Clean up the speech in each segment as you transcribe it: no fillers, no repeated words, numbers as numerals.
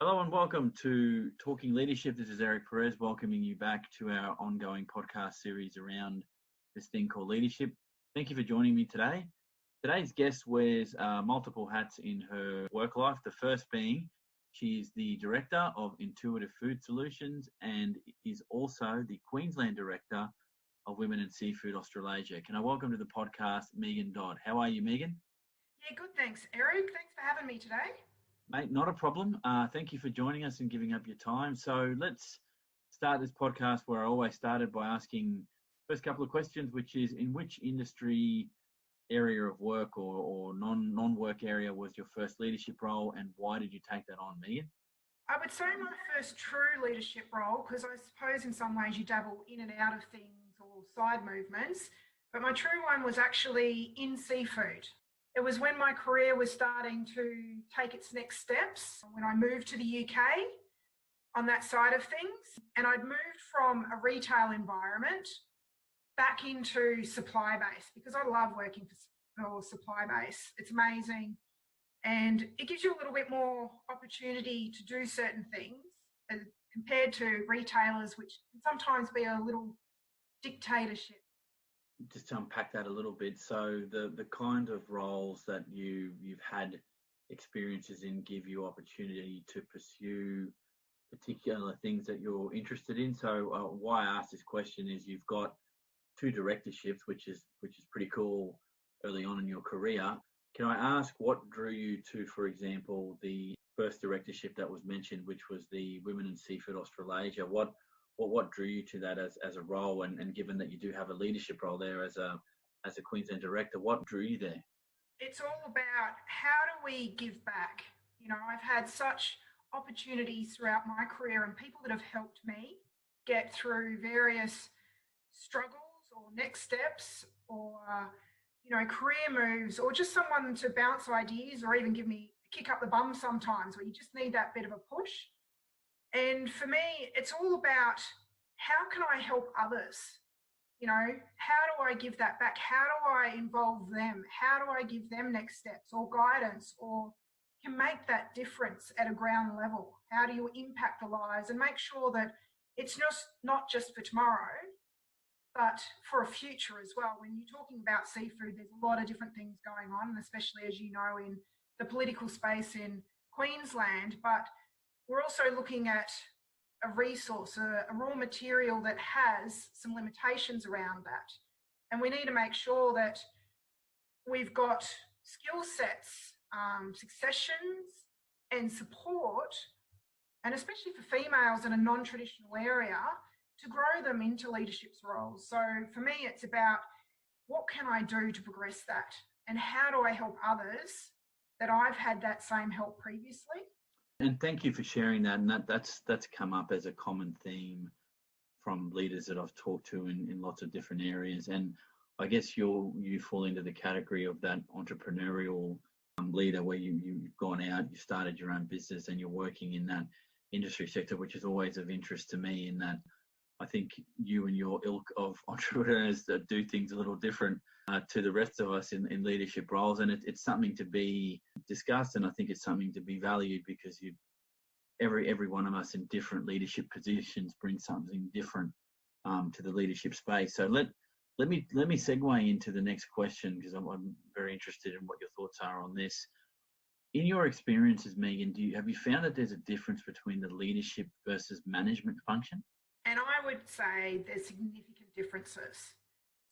Hello and welcome to Talking Leadership. This is Eric Perez welcoming you back to our ongoing podcast series around this thing called leadership. Thank you for joining me today. Today's guest wears multiple hats in her work life. The first being she's the Director of Intuitive Food Solutions and is also the Queensland Director of Women and Seafood Australasia. Can I welcome to the podcast Meaghan Dodd? How are you, Meaghan? Yeah, good, thanks, Eric. Thanks for having me today. Mate, not a problem. Thank you for joining us and giving up your time. So let's start this podcast where I always started by asking first couple of questions, which is in which industry area of work or non-work area was your first leadership role and why did you take that on, Meaghan? I would say my first true leadership role, because I suppose in some ways you dabble in and out of things or side movements, but my true one was actually in seafood. It was when my career was starting to take its next steps, when I moved to the UK on that side of things. And I'd moved from a retail environment back into supply base because I love working for supply base. It's amazing. And it gives you a little bit more opportunity to do certain things as compared to retailers, which can sometimes be a little dictatorship. Just to unpack that a little bit, so the kind of roles that you've had experiences in give you opportunity to pursue particular things that you're interested in. So why I asked this question is you've got two directorships, which is pretty cool early on in your career. Can I ask what drew you to, for example, the first directorship that was mentioned, which was the Women and Seafood Australasia? What drew you to that as a role, and given that you do have a leadership role there as a Queensland director, what drew you there? It's all about how do we give back? You know, I've had such opportunities throughout my career and people that have helped me get through various struggles or next steps or, career moves or just someone to bounce ideas or even give me a kick up the bum sometimes where you just need that bit of a push. And for me, it's all about how can I help others? You know, how do I give that back? How do I involve them? How do I give them next steps or guidance or can make that difference at a ground level? How do you impact the lives and make sure that it's not just for tomorrow, but for a future as well? When you're talking about seafood, there's a lot of different things going on, especially as you know, in the political space in Queensland, but we're also looking at a resource, a raw material that has some limitations around that. And we need to make sure that we've got skill sets, successions and support, and especially for females in a non-traditional area, to grow them into leadership roles. So for me, it's about what can I do to progress that? And how do I help others that I've had that same help previously? And thank you for sharing that. And that's come up as a common theme from leaders that I've talked to in lots of different areas. And I guess you fall into the category of that entrepreneurial leader where you've gone out, you started your own business and you're working in that industry sector, which is always of interest to me in that I think you and your ilk of entrepreneurs that do things a little different to the rest of us in leadership roles. And it's something to be discussed, and I think it's something to be valued because every one of us in different leadership positions brings something different to the leadership space. So let me segue into the next question because I'm very interested in what your thoughts are on this. In your experiences, Meaghan, have you found that there's a difference between the leadership versus management function? And I would say there's significant differences.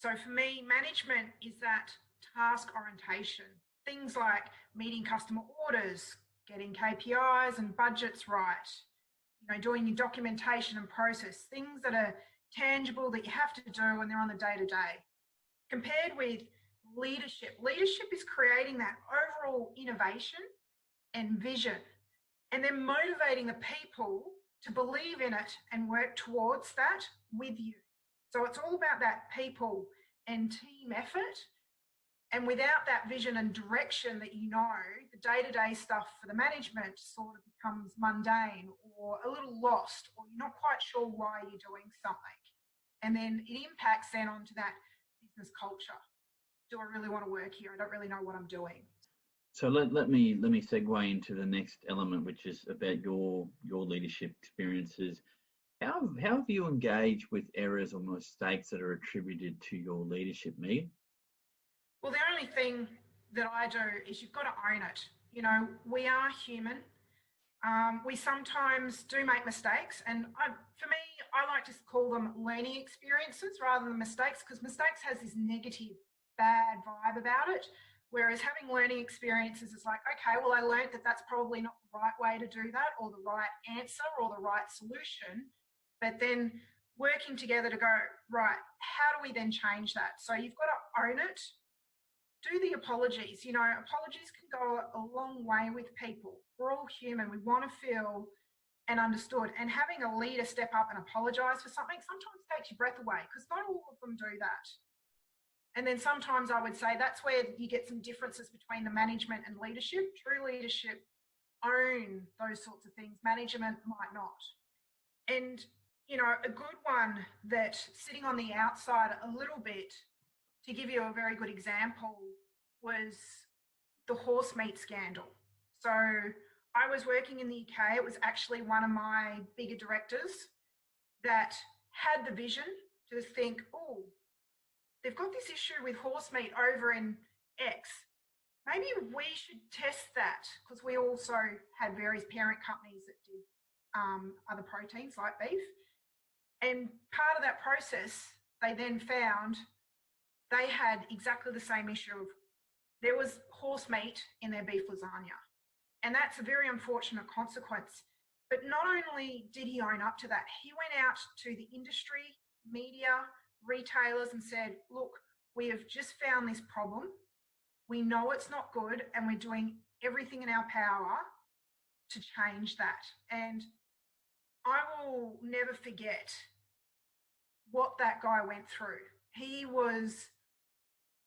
So for me, management is that task orientation. Things like meeting customer orders, getting KPIs and budgets right, doing your documentation and process, things that are tangible that you have to do and they're on the day-to-day. Compared with leadership is creating that overall innovation and vision and then motivating the people to believe in it and work towards that with you. So it's all about that people and team effort. And without that vision and direction that the day-to-day stuff for the management sort of becomes mundane or a little lost, or you're not quite sure why you're doing something. And then it impacts then onto that business culture. Do I really want to work here? I don't really know what I'm doing. So let me segue into the next element, which is about your leadership experiences. How have you engaged with errors or mistakes that are attributed to your leadership, Meaghans? Well, the only thing that I do is you've got to own it. You know, we are human. We sometimes do make mistakes, and for me, I like to call them learning experiences rather than mistakes, because mistakes has this negative, bad vibe about it. Whereas having learning experiences is like, okay, well, I learned that that's probably not the right way to do that, or the right answer, or the right solution. But then working together to go, right, how do we then change that? So you've got to own it. Do the apologies. You know, apologies can go a long way with people. We're all human. We want to feel and understood. And having a leader step up and apologise for something sometimes takes your breath away, because not all of them do that. And then sometimes I would say that's where you get some differences between the management and leadership. True leadership own those sorts of things. Management might not. And, you know, a good one that sitting on the outside a little bit, to give you a very good example, was the horse meat scandal. So I was working in the UK. It was actually one of my bigger directors that had the vision to think, oh, they've got this issue with horse meat over in X. Maybe we should test that, because we also had various parent companies that did other proteins like beef. And part of that process, they then found they had exactly the same issue of there was horse meat in their beef lasagna. And that's a very unfortunate consequence. But not only did he own up to that, he went out to the industry, media, retailers and said, look, we have just found this problem. We know it's not good, and we're doing everything in our power to change that. And I will never forget what that guy went through. He was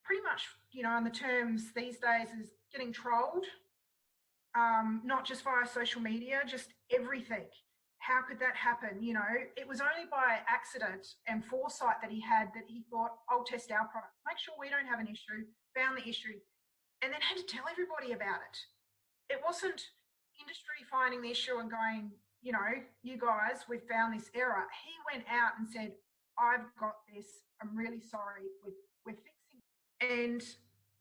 pretty much, you know, on the terms these days is getting trolled, not just via social media, just everything. How could that happen? You know, it was only by accident and foresight that he had that he thought, I'll test our product, make sure we don't have an issue, found the issue, and then had to tell everybody about it. It wasn't industry finding the issue and going, you know, you guys, we've found this error. He went out and said, I've got this, I'm really sorry, we're fixing it. And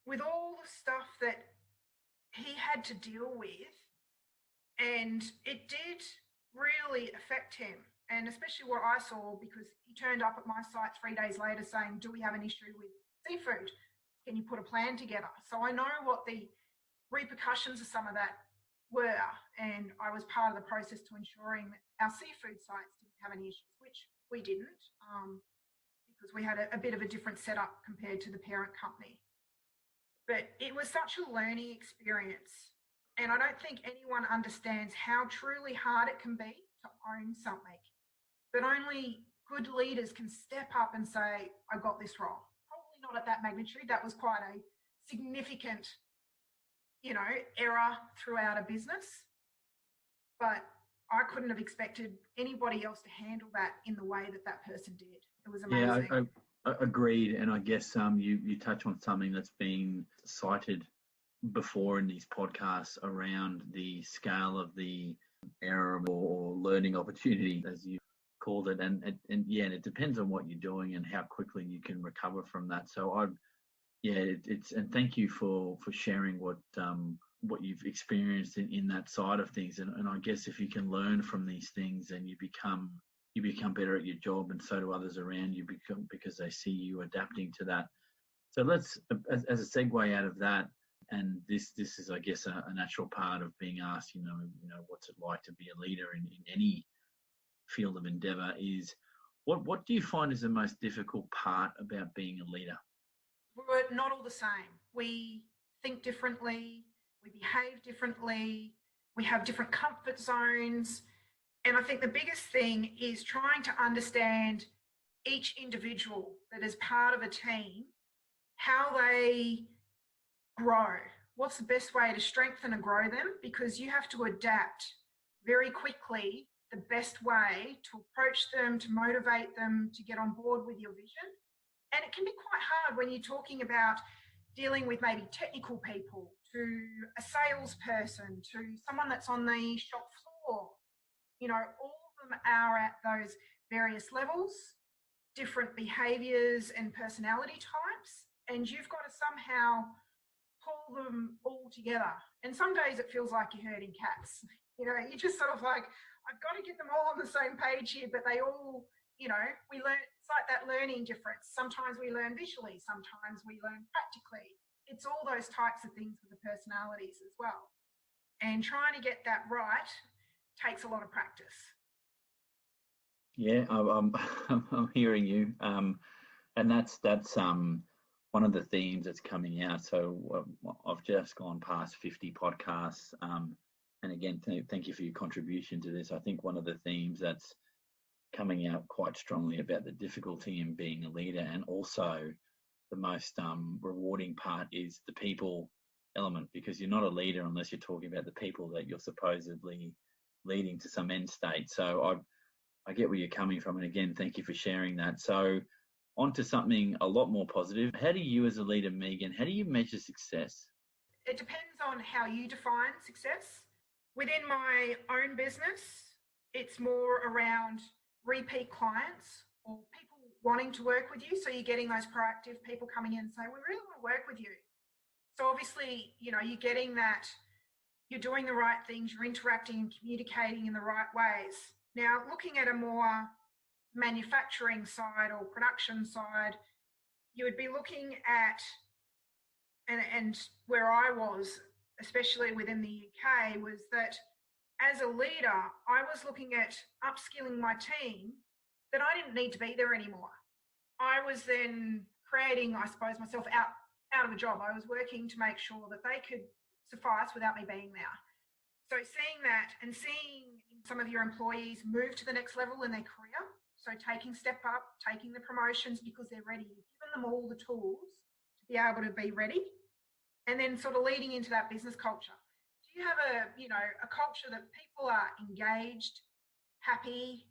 with all the stuff that he had to deal with, and it did really affect him, and especially what I saw, because he turned up at my site 3 days later saying, do we have an issue with seafood? Can you put a plan together? So I know what the repercussions of some of that were, and I was part of the process to ensuring that our seafood sites didn't have any issues, which we didn't, because we had a bit of a different setup compared to the parent company. But it was such a learning experience. And I don't think anyone understands how truly hard it can be to own something. But only good leaders can step up and say, I got this wrong. Probably not at that magnitude. That was quite a significant, you know, error throughout a business. But I couldn't have expected anybody else to handle that in the way that that person did. It was amazing. Yeah, I agreed. And I guess you touch on something that's been cited before in these podcasts around the scale of the error or learning opportunity, as you called it. And yeah, and it depends on what you're doing and how quickly you can recover from that. So and thank you for sharing what you've experienced in that side of things. And I guess if you can learn from these things, and you become better at your job, and so do others around you, because they see you adapting to that. So let's, as a segue out of that, and this is, I guess, a natural part of being asked, you know, what's it like to be a leader in any field of endeavour, is what do you find is the most difficult part about being a leader? We're not all the same. We think differently, we behave differently, we have different comfort zones. And I think the biggest thing is trying to understand each individual that is part of a team, how they grow. What's the best way to strengthen and grow them? Because you have to adapt very quickly the best way to approach them, to motivate them, to get on board with your vision. And it can be quite hard when you're talking about dealing with maybe technical people to a salesperson, to someone that's on the shop floor. You know, all of them are at those various levels, different behaviours and personality types, and you've got to somehow pull them all together. And some days it feels like you're herding cats. You know, you're just sort of like, I've got to get them all on the same page here, but they all, you know, we learn, it's like that learning difference. Sometimes we learn visually, sometimes we learn practically. It's all those types of things with the personalities as well. And trying to get that right takes a lot of practice. Yeah, I'm hearing you, and that's one of the themes that's coming out. So I've just gone past 50 podcasts, and again, thank you for your contribution to this. I think one of the themes that's coming out quite strongly about the difficulty in being a leader, and also the most rewarding part is the people element, because you're not a leader unless you're talking about the people that you're supposedly leading to some end state. So I get where you're coming from, and again, thank you for sharing that. So on to something a lot more positive. How do you as a leader, Meaghan, how do you measure success? It depends on how you define success. Within my own business, it's more around repeat clients or people wanting to work with you. So you're getting those proactive people coming in and say, we really want to work with you. So obviously, you know, you're getting that, you're doing the right things, you're interacting and communicating in the right ways. Now, looking at a more manufacturing side or production side, you would be looking at, and where I was, especially within the UK, was that as a leader, I was looking at upskilling my team that I didn't need to be there anymore. I was then creating, I suppose, myself out of a job. I was working to make sure that they could suffice without me being there. So seeing that and seeing some of your employees move to the next level in their career, so taking step up, taking the promotions because they're ready, you've given them all the tools to be able to be ready, and then sort of leading into that business culture. Do you have a culture that people are engaged, happy,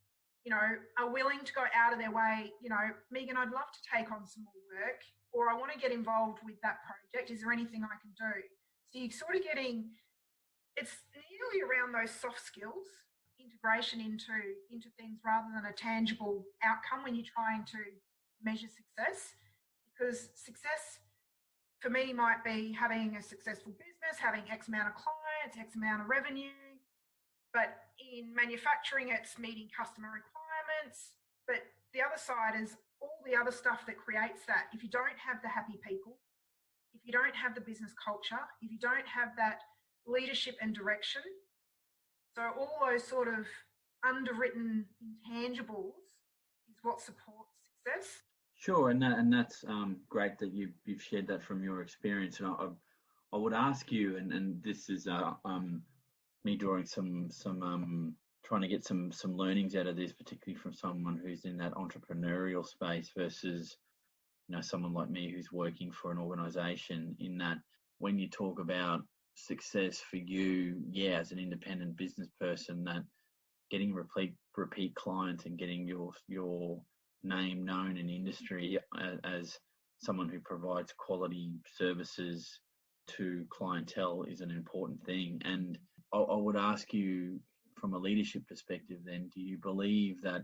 are willing to go out of their way? Meaghan, I'd love to take on some more work, or I want to get involved with that project. Is there anything I can do? So you're sort of getting, it's nearly around those soft skills, integration into things rather than a tangible outcome when you're trying to measure success. Because success for me might be having a successful business, having X amount of clients, X amount of revenue. But in manufacturing, it's meeting customer requirements. But the other side is all the other stuff that creates that. If you don't have the happy people, if you don't have the business culture, if you don't have that leadership and direction, so all those sort of underwritten intangibles is what supports success. Sure, and that's great that you've shared that from your experience. And I would ask you, and this is me drawing some trying to get some learnings out of this, particularly from someone who's in that entrepreneurial space versus someone like me who's working for an organisation. In that, when you talk about success for you, as an independent business person, that getting repeat clients and getting your name known in industry as someone who provides quality services to clientele is an important thing. And I would ask you, from a leadership perspective then, do you believe that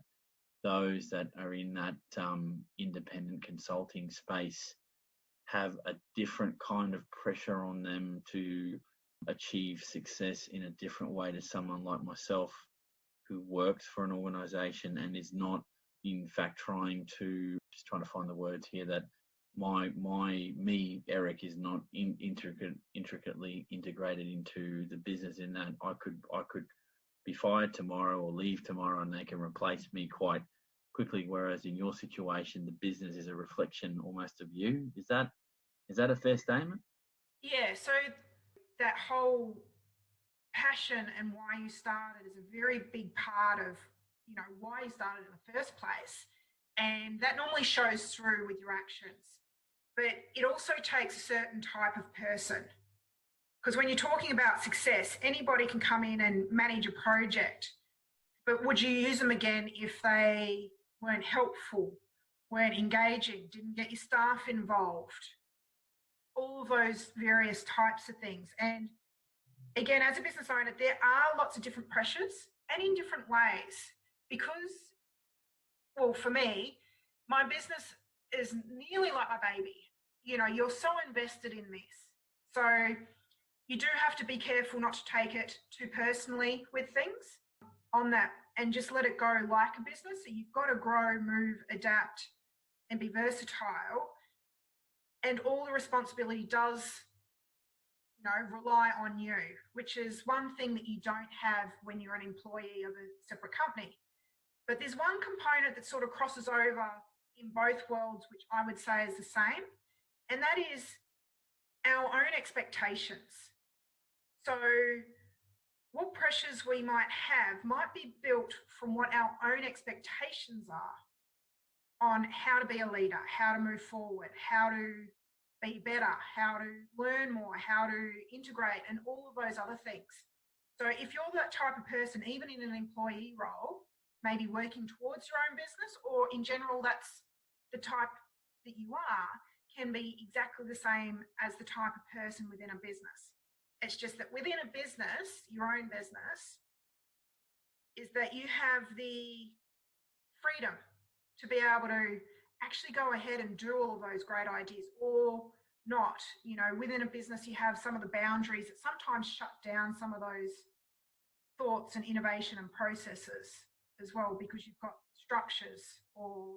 those that are in that independent consulting space have a different kind of pressure on them to achieve success in a different way to someone like myself who works for an organisation and is not, in fact, trying to find the words here, that Eric, is not intricately integrated into the business, in that I could be fired tomorrow or leave tomorrow and they can replace me quite quickly, whereas in your situation the business is a reflection almost of you. Is that a fair statement? Yeah, so that whole passion and why you started is a very big part of why you started in the first place, and that normally shows through with your actions. But it also takes a certain type of person, because when you're talking about success, anybody can come in and manage a project, but would you use them again if they weren't helpful, weren't engaging, didn't get your staff involved? all of those various types of things. And again, as a business owner, there are lots of different pressures and in different ways because, well, for me, my business is nearly like my baby. You know, you're so invested in this. So you do have to be careful not to take it too personally with things on that and just let it go like a business. So you've got to grow, move, adapt, and be versatile. And all the responsibility does, you know, rely on you, which is one thing that you don't have when you're an employee of a separate company. But there's one component that sort of crosses over in both worlds, which I would say is the same, and that is our own expectations. So what pressures we might have might be built from what our own expectations are on how to be a leader, how to move forward, how to be better, how to learn more, how to integrate, and all of those other things. So if you're that type of person, even in an employee role, maybe working towards your own business, or in general, that's the type that you are, can be exactly the same as the type of person within a business. It's just that within a business, your own business, is that you have the freedom to be able to actually go ahead and do all of those great ideas, or not. You know, within a business, you have some of the boundaries that sometimes shut down some of those thoughts and innovation and processes as well, because you've got structures or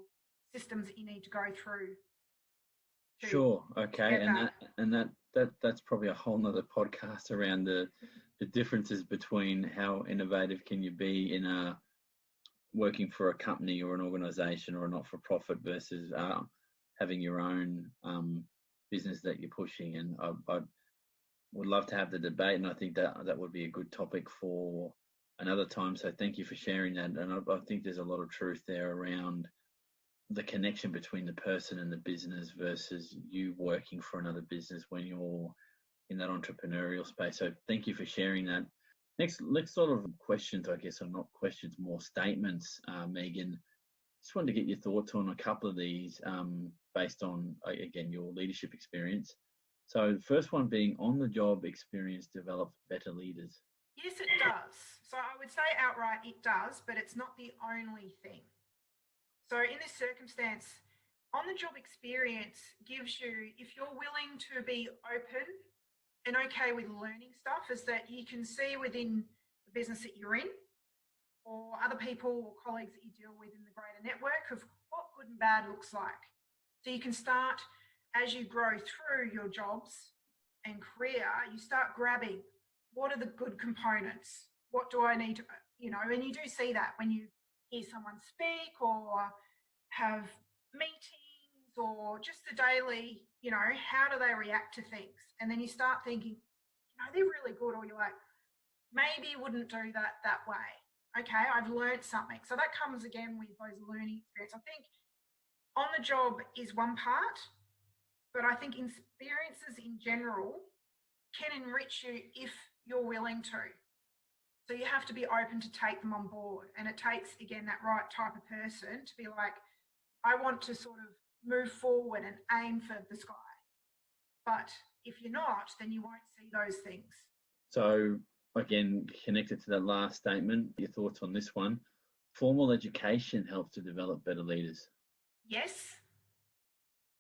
systems that you need to go through. Sure. Okay. And that's probably a whole nother podcast around the differences between how innovative can you be in a working for a company or an organization or a not-for-profit versus having your own business that you're pushing. And I would love to have the debate, and I think that would be a good topic for another time. So thank you for sharing that. And I think there's a lot of truth there around the connection between the person and the business versus you working for another business when you're in that entrepreneurial space. So thank you for sharing that. Next sort of questions, I guess, or not questions, more statements, Meaghan. Just wanted to get your thoughts on a couple of these based on, again, your leadership experience. So the first one being on-the-job experience develops better leaders. Yes, it does. So I would say outright it does, but it's not the only thing. So in this circumstance, on-the-job experience gives you, if you're willing to be open and okay with learning stuff, is that you can see within the business that you're in or other people or colleagues that you deal with in the greater network of what good and bad looks like. So you can start, as you grow through your jobs and career, you start grabbing what are the good components? What do I need to, you know, and you do see that when you hear someone speak or have meetings or just the daily, you know, how do they react to things? And then you start thinking, you know, they're really good, or you're like, maybe you wouldn't do that way. Okay, I've learned something. So that comes again with those learning experience. I think on the job is one part, but I think experiences in general can enrich you if you're willing to. So you have to be open to take them on board. And it takes, again, that right type of person to be like, I want to sort of move forward and aim for the sky. But if you're not, then you won't see those things. So again, connected to that last statement, your thoughts on this one. Formal education helps to develop better leaders. Yes.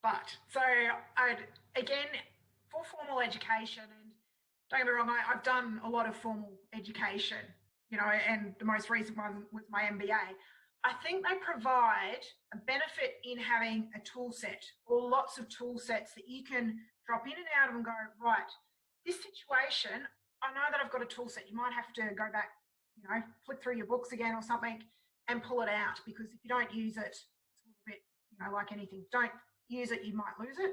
But so again, for formal education, and don't get me wrong, I've done a lot of formal education, you know, and the most recent one was my MBA. I think they provide a benefit in having a tool set or lots of tool sets that you can drop in and out of and go, right, this situation, I know that I've got a tool set. You might have to go back, you know, flick through your books again or something and pull it out, because if you don't use it, it's a little bit, you know, like anything. Don't use it, you might lose it.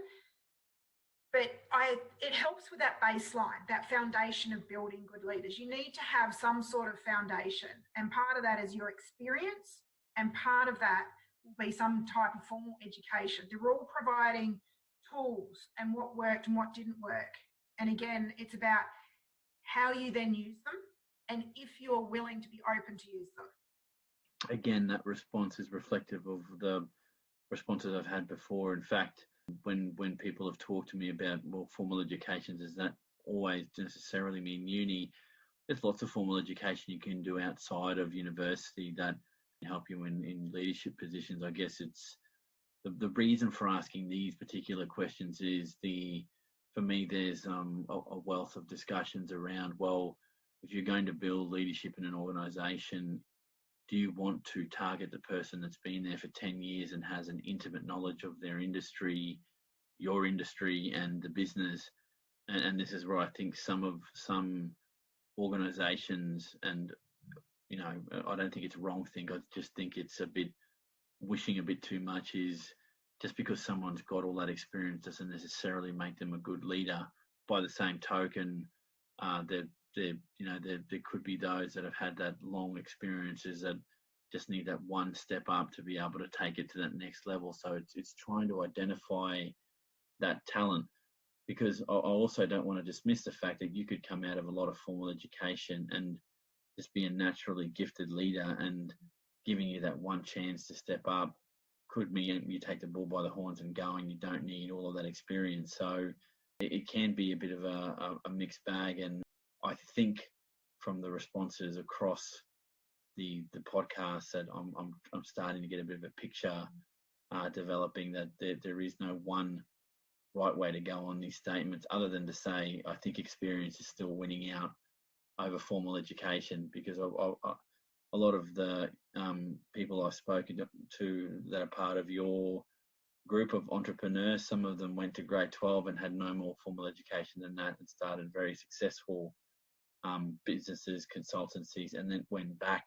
But it helps with that baseline, that foundation of building good leaders. You need to have some sort of foundation, and part of that is your experience, and part of that will be some type of formal education. They're all providing tools and what worked and what didn't work. And again, it's about how you then use them and if you're willing to be open to use them. Again, that response is reflective of the responses I've had before. In fact, When people have talked to me about, well, formal education, does that always necessarily mean uni? There's lots of formal education you can do outside of university that can help you in leadership positions. I guess it's the reason for asking these particular questions is for me, there's a wealth of discussions around, well, if you're going to build leadership in an organisation, do you want to target the person that's been there for 10 years and has an intimate knowledge of their industry, your industry, and the business? And this is where I think some organisations, and I don't think it's a wrong thing. I just think it's wishing a bit too much. Is just because someone's got all that experience doesn't necessarily make them a good leader. By the same token, there could be those that have had that long experiences that just need that one step up to be able to take it to that next level. So it's trying to identify that talent, because I also don't want to dismiss the fact that you could come out of a lot of formal education and just be a naturally gifted leader, and giving you that one chance to step up could mean you take the bull by the horns and go, and you don't need all of that experience. So it can be a bit of a mixed bag. And I think from the responses across the podcast that I'm starting to get a bit of a picture developing that there is no one right way to go on these statements, other than to say I think experience is still winning out over formal education, because a lot of the people I've spoken to that are part of your group of entrepreneurs, some of them went to grade 12 and had no more formal education than that, and started very successful businesses, consultancies, and then went back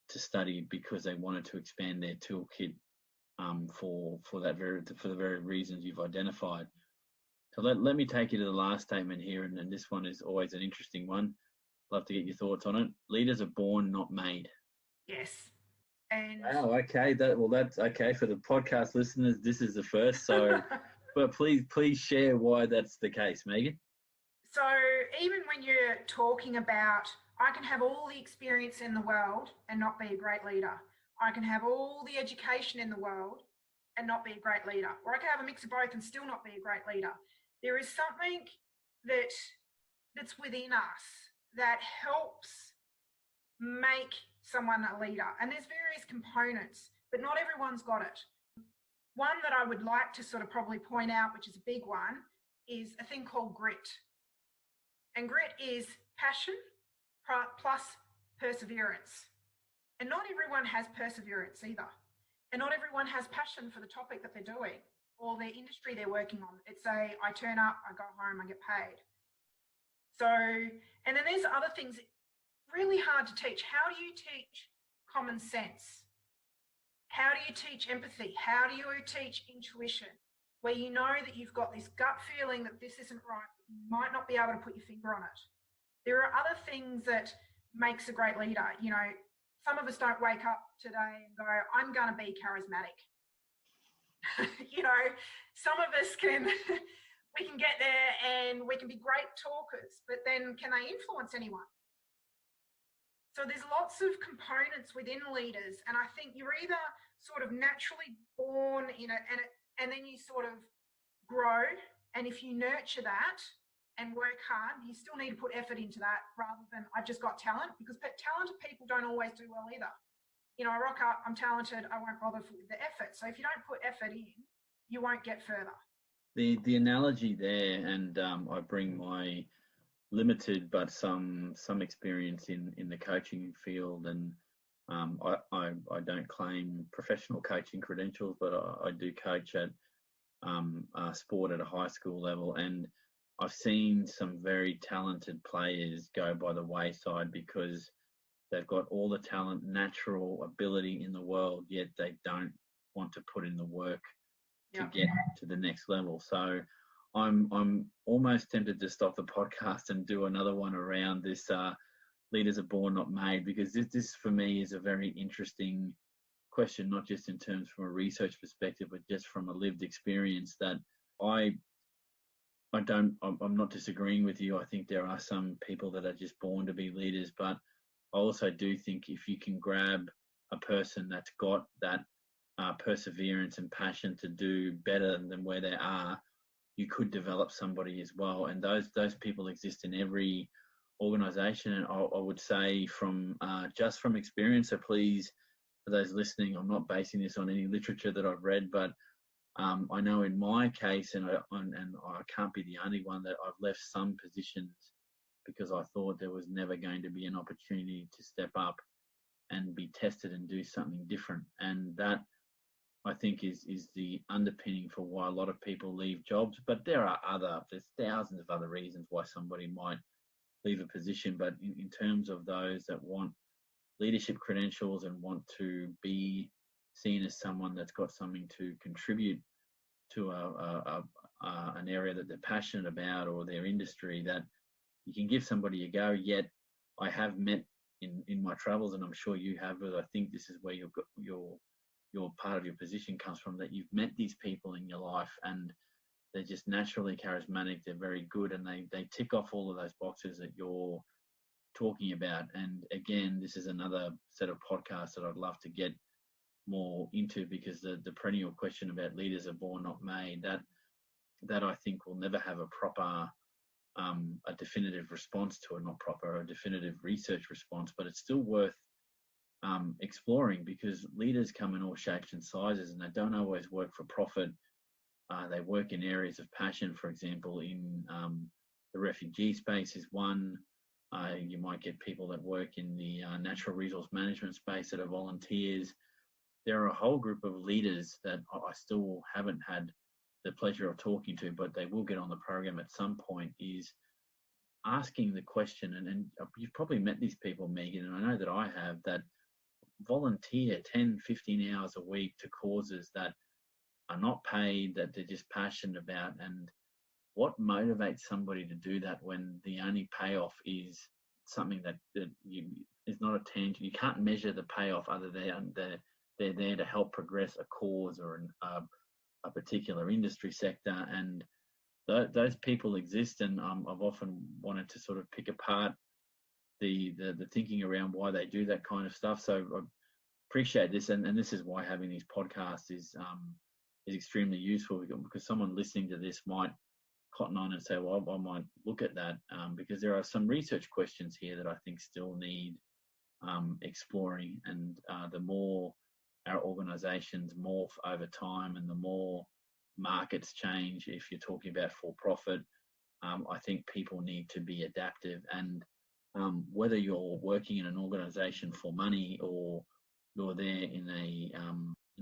to study because they wanted to expand their toolkit for the very reasons you've identified. So let me take you to the last statement here, and this one is always an interesting one. Love to get your thoughts on it. Leaders are born, not made. Yes. And wow, okay. That's okay for the podcast listeners. This is the first. So, but please share why that's the case, Meaghan. So even when you're talking about, I can have all the experience in the world and not be a great leader. I can have all the education in the world and not be a great leader. Or I can have a mix of both and still not be a great leader. There is something that's within us that helps make someone a leader. And there's various components, but not everyone's got it. One that I would like to sort of probably point out, which is a big one, is a thing called grit. And grit is passion plus perseverance. And not everyone has perseverance either. And not everyone has passion for the topic that they're doing or their industry they're working on. It's I turn up, I go home, I get paid. So, and then there's other things really hard to teach. How do you teach common sense? How do you teach empathy? How do you teach intuition? Where you know that you've got this gut feeling that this isn't right, but you might not be able to put your finger on it. There are other things that makes a great leader. You know, some of us don't wake up today and go, I'm going to be charismatic. You know, some of us we can get there and we can be great talkers, but then can they influence anyone? So there's lots of components within leaders, and I think you're either sort of naturally born in it, and then you sort of grow, and if you nurture that and work hard, you still need to put effort into that rather than I've just got talent, because talented people don't always do well either. You know, I rock up, I'm talented, I won't bother with the effort. So if you don't put effort in, you won't get further. The analogy there, and I bring my limited but some experience in the coaching field, and I don't claim professional coaching credentials, but I do coach at sport at a high school level, and I've seen some very talented players go by the wayside because they've got all the talent, natural ability in the world, yet they don't want to put in the work to get to the next level. So I'm almost tempted to stop the podcast and do another one around this leaders are born, not made, because this for me is a very interesting question, not just in terms from a research perspective, but just from a lived experience that I'm not disagreeing with you. I think there are some people that are just born to be leaders, but I also do think if you can grab a person that's got that perseverance and passion to do better than where they are, you could develop somebody as well. And those people exist in every organisation. And I would say from just from experience, so please, for those listening, I'm not basing this on any literature that I've read, but I know in my case, and I can't be the only one, that I've left some positions because I thought there was never going to be an opportunity to step up and be tested and do something different. And that, I think, is the underpinning for why a lot of people leave jobs. But there's thousands of other reasons why somebody might leave a position. But in terms of those that want leadership credentials and want to be seen as someone that's got something to contribute to an area that they're passionate about or their industry, that you can give somebody a go. Yet I have met in my travels, and I'm sure you have, but I think this is where your part of your position comes from, that you've met these people in your life and they're just naturally charismatic, they're very good, and they tick off all of those boxes that you're talking about. And again, this is another set of podcasts that I'd love to get more into, because the perennial question about leaders are born, not made, that I think will never have a proper a definitive response to it, not proper a definitive research response, but it's still worth exploring, because leaders come in all shapes and sizes, and they don't always work for profit. They work in areas of passion. For example, in the refugee space is one. You might get people that work in the natural resource management space that are volunteers. There are a whole group of leaders that I still haven't had the pleasure of talking to, but they will get on the program at some point, is asking the question, and you've probably met these people, Meaghan, and I know that I have, that volunteer 10, 15 hours a week to causes that are not paid, that they're just passionate about. And what motivates somebody to do that when the only payoff is something that is not a tangible? You can't measure the payoff other than they're there to help progress a cause or a particular industry sector. And those people exist, and I've often wanted to sort of pick apart the thinking around why they do that kind of stuff. So I appreciate this, and this is why having these podcasts is extremely useful, because someone listening to this might cotton on and say, well, I might look at that, because there are some research questions here that I think still need exploring. And the more our organisations morph over time, and the more markets change, if you're talking about for-profit, I think people need to be adaptive. And whether you're working in an organisation for money or you're there in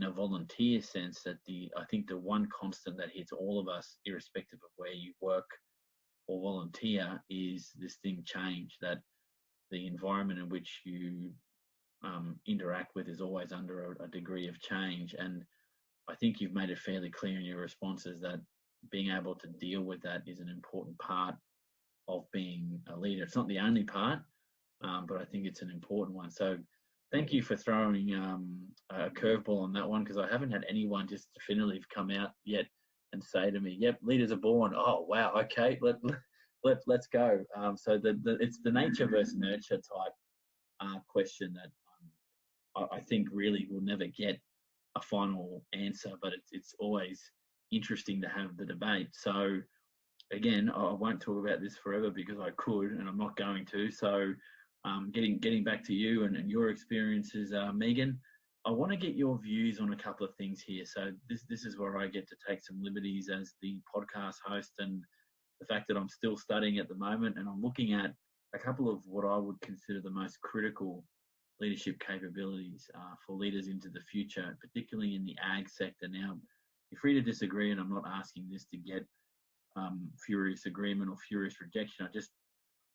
a volunteer sense, that I think the one constant that hits all of us, irrespective of where you work or volunteer, is this thing change, that the environment in which you interact with is always under a degree of change. And I think you've made it fairly clear in your responses that being able to deal with that is an important part of being a leader. It's not the only part, but I think it's an important one. So thank you for throwing a curveball on that one, because I haven't had anyone just definitively come out yet and say to me, yep, leaders are born. Oh, wow, okay, let's go. So it's the nature versus nurture type question that I think really will never get a final answer, but it's always interesting to have the debate. So again, I won't talk about this forever because I could, and I'm not going to. So getting back to you and your experiences, Meaghan, I want to get your views on a couple of things here. So this is where I get to take some liberties as the podcast host, and the fact that I'm still studying at the moment, and I'm looking at a couple of what I would consider the most critical leadership capabilities for leaders into the future, particularly in the ag sector. Now, you're free to disagree, and I'm not asking this to get furious agreement or furious rejection. I just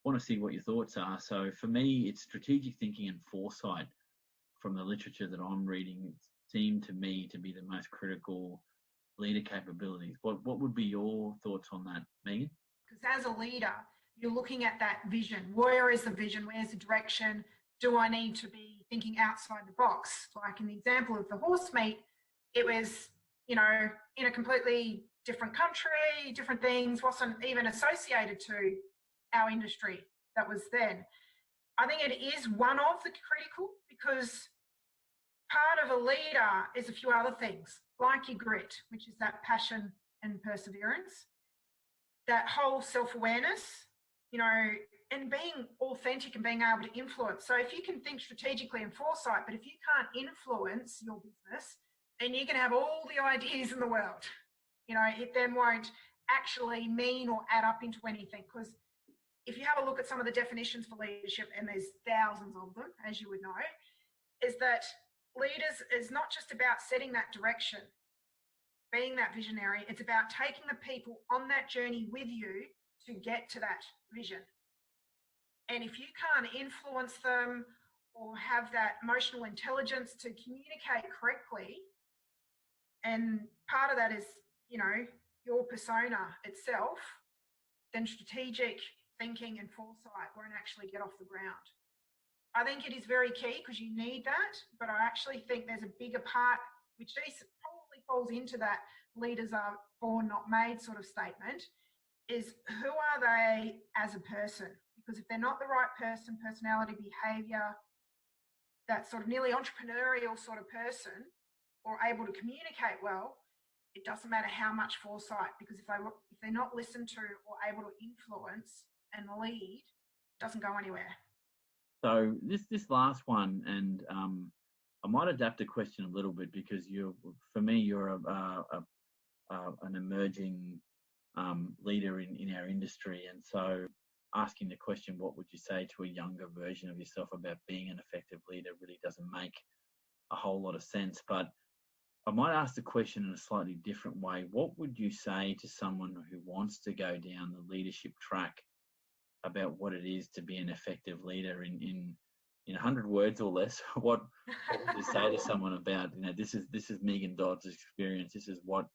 want to see what your thoughts are. So for me, it's strategic thinking and foresight from the literature that I'm reading seem to me to be the most critical leader capabilities. What would be your thoughts on that, Meaghan? Because as a leader, you're looking at that vision. Where is the vision? Where's the direction? Do I need to be thinking outside the box? Like in the example of the horse meat, it was, in a completely different country, different things, wasn't even associated to our industry that was then. I think it is one of the critical, because part of a leader is a few other things, like your grit, which is that passion and perseverance, that whole self-awareness, you know, and being authentic and being able to influence. So if you can think strategically and foresight, but if you can't influence your business, then you can have all the ideas in the world. You know, it then won't actually mean or add up into anything. Because if you have a look at some of the definitions for leadership, and there's thousands of them, as you would know, is that leaders is not just about setting that direction, being that visionary. It's about taking the people on that journey with you to get to that vision. And if you can't influence them or have that emotional intelligence to communicate correctly, and part of that is, you know, your persona itself, then strategic thinking and foresight won't actually get off the ground. I think it is very key because you need that, but I actually think there's a bigger part, which probably falls into that leaders are born, not made sort of statement, is who are they as a person? Because if they're not the right person, personality, behaviour, that sort of nearly entrepreneurial sort of person, or able to communicate well, it doesn't matter how much foresight, because if they're not listened to or able to influence and lead, it doesn't go anywhere. So this last one, and I might adapt the question a little bit because you're an emerging leader in our industry, and so asking the question, what would you say to a younger version of yourself about being an effective leader, really doesn't make a whole lot of sense. But I might ask the question in a slightly different way. What would you say to someone who wants to go down the leadership track about what it is to be an effective leader in 100 words or less? What would you say to someone about, you know, this is Meaghan Dodd's experience, this is what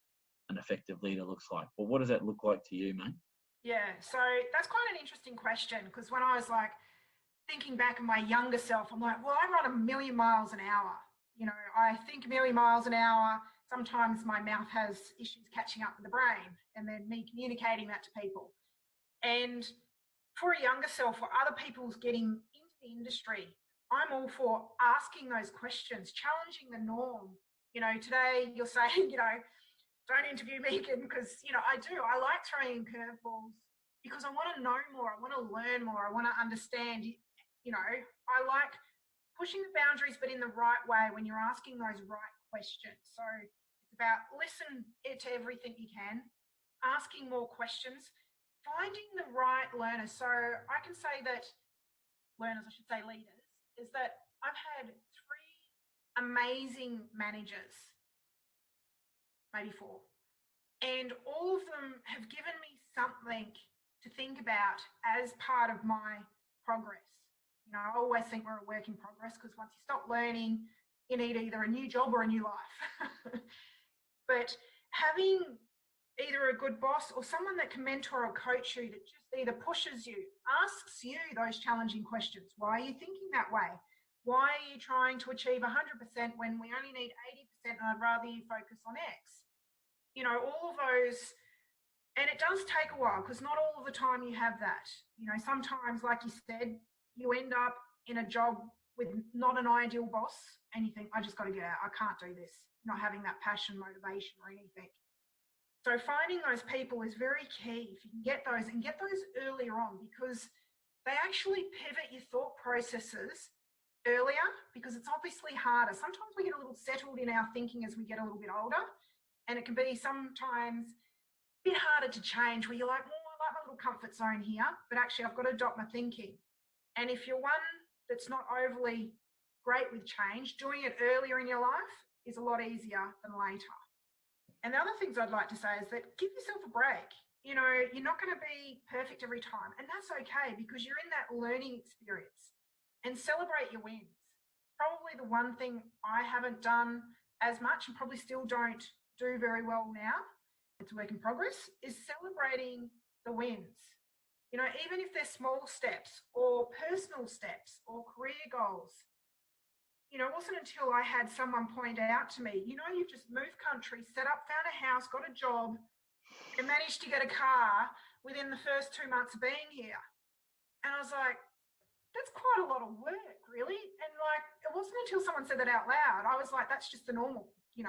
an effective leader looks like? Well, what does that look like to you, mate? Yeah, so that's quite an interesting question, because when I was like thinking back of my younger self, I'm like, well, I run 1,000,000 miles an hour. You know, I think 1,000,000 miles an hour. Sometimes my mouth has issues catching up with the brain, and then me communicating that to people. And for a younger self, or other people's getting into the industry, I'm all for asking those questions, challenging the norm. You know, today you're saying, you know, don't interview Meaghan, because, you know, I do. I like throwing curveballs because I want to know more. I want to learn more. I want to understand. You know, I like pushing the boundaries, but in the right way when you're asking those right questions. So it's about listen to everything you can, asking more questions, finding the right learners. So I can say that learners, I should say leaders, is that I've had 3 amazing managers, maybe 4. And all of them have given me something to think about as part of my progress. You know, I always think we're a work in progress, because once you stop learning, you need either a new job or a new life. But having either a good boss or someone that can mentor or coach you, that just either pushes you, asks you those challenging questions. Why are you thinking that way? Why are you trying to achieve 100% when we only need 80% and I'd rather you focus on X? You know, all of those, and it does take a while, because not all of the time you have that. You know, sometimes, like you said, you end up in a job with not an ideal boss and you think, I just got to get out. I can't do this. Not having that passion, motivation or anything. So finding those people is very key. If you can get those, and get those earlier on, because they actually pivot your thought processes earlier, because it's obviously harder. Sometimes we get a little settled in our thinking as we get a little bit older. And it can be sometimes a bit harder to change, where you're like, well, I like my little comfort zone here, but actually I've got to adopt my thinking. And if you're one that's not overly great with change, doing it earlier in your life is a lot easier than later. And the other things I'd like to say is that give yourself a break. You know, you're not going to be perfect every time, and that's okay, because you're in that learning experience. And celebrate your wins. Probably the one thing I haven't done as much, and probably still don't do very well now, it's a work in progress, is celebrating the wins. You know, even if they're small steps or personal steps or career goals. You know, it wasn't until I had someone point out to me, you know, you've just moved country, set up, found a house, got a job, and managed to get a car within the first 2 months of being here. And I was like, that's quite a lot of work, really. And like, it wasn't until someone said that out loud, I was like, that's just the normal, you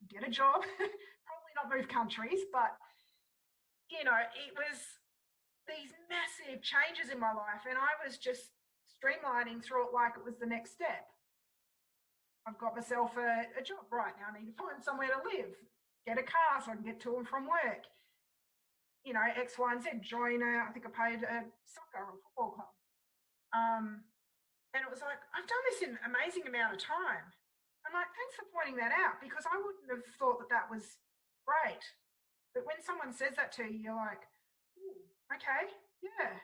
get a job, probably not move countries, but, it was these massive changes in my life. And I was just streamlining through it like it was the next step. I've got myself a job right now. I need to find somewhere to live, get a car so I can get to and from work. X, Y, and Z, join I think I paid a soccer or football club. And it was like, I've done this in an amazing amount of time. I'm like, thanks for pointing that out, because I wouldn't have thought that was great. But when someone says that to you, you're like, ooh, okay, yeah.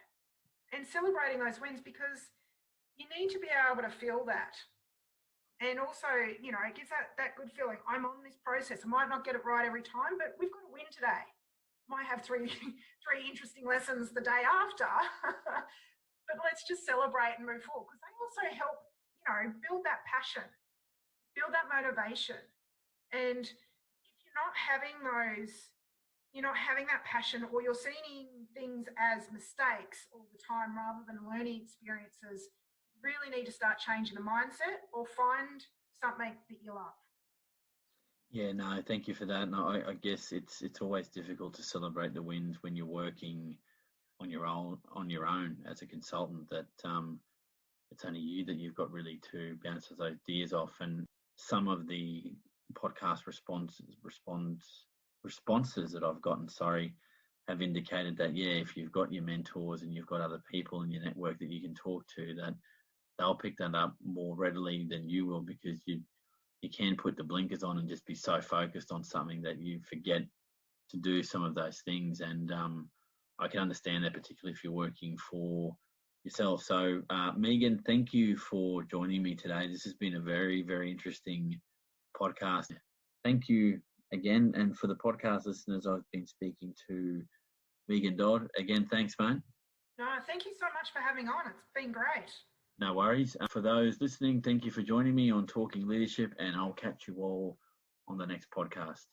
And celebrating those wins, because you need to be able to feel that. And also, it gives that good feeling. I'm on this process. I might not get it right every time, but we've got a win today. Might have three interesting lessons the day after. But let's just celebrate and move forward, because they also help, build that passion, build that motivation. And if you're not having that passion, or you're seeing things as mistakes all the time rather than learning experiences, you really need to start changing the mindset or find something that you love. Yeah, no, thank you for that. No, I guess it's always difficult to celebrate the wins when you're working on your own as a consultant, that it's only you that you've got really to bounce those ideas off. And some of the podcast responses that I've gotten, have indicated that, yeah, if you've got your mentors and you've got other people in your network that you can talk to, that they'll pick that up more readily than you will, because you can put the blinkers on and just be so focused on something that you forget to do some of those things. And I can understand that, particularly if you're working for yourself. So, Meaghan, thank you for joining me today. This has been a very, very interesting podcast. Thank you again. And for the podcast listeners, I've been speaking to Meaghan Dodd. Again, thanks, mate. No, thank you so much for having on. It's been great. No worries. For those listening, thank you for joining me on Talking Leadership, and I'll catch you all on the next podcast.